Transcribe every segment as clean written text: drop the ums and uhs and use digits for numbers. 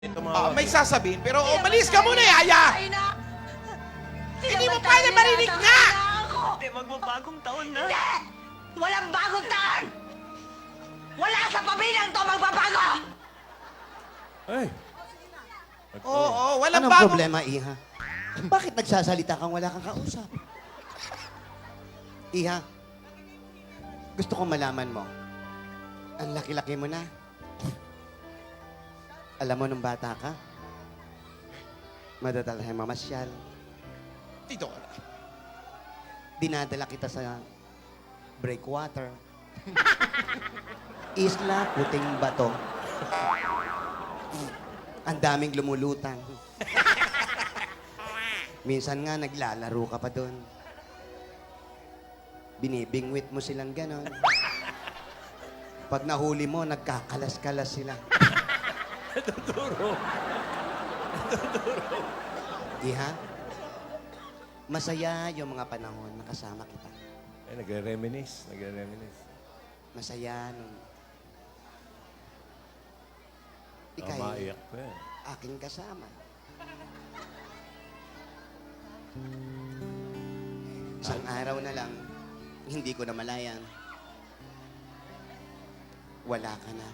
Ito mga May sasabihin, pero umalis ka muna, Yaya! Ay na! Hindi mo pwede marinig nga! Hindi, magbabagong taon na. Hindi! Walang bagong taon! Wala sa pamilyang to magbabago! Ay! Oo, walang Anong bagong... problema, Iha? Bakit nagsasalita kang wala kang kausap? Iha, gusto kong malaman mo. Ang laki-laki mo na. Alam mo, nung bata ka, madadala tayo mamasyal. Dito ka na. Dinadala kita sa breakwater. Isla, puting bato. Ang daming lumulutang. Minsan nga, naglalaro ka pa doon. Binibingwit mo silang ganon. Pag nahuli mo, nagkakalas-kalas sila. Natuturo. Iha, masaya yung mga panahon na kasama kita. Ay, nagre-reminisce. Nagre-reminisce. Masaya nung ikay Maiyak ko yan. aking kasama. Isang araw na lang, hindi ko na malayan. Wala ka na.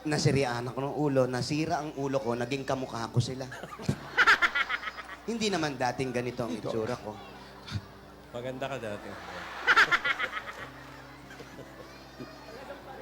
Nasirian ako ng ulo, nasira ang ulo ko, naging kamukha ko sila. Hindi naman dating ganito ang itsura ko. Maganda ka dati.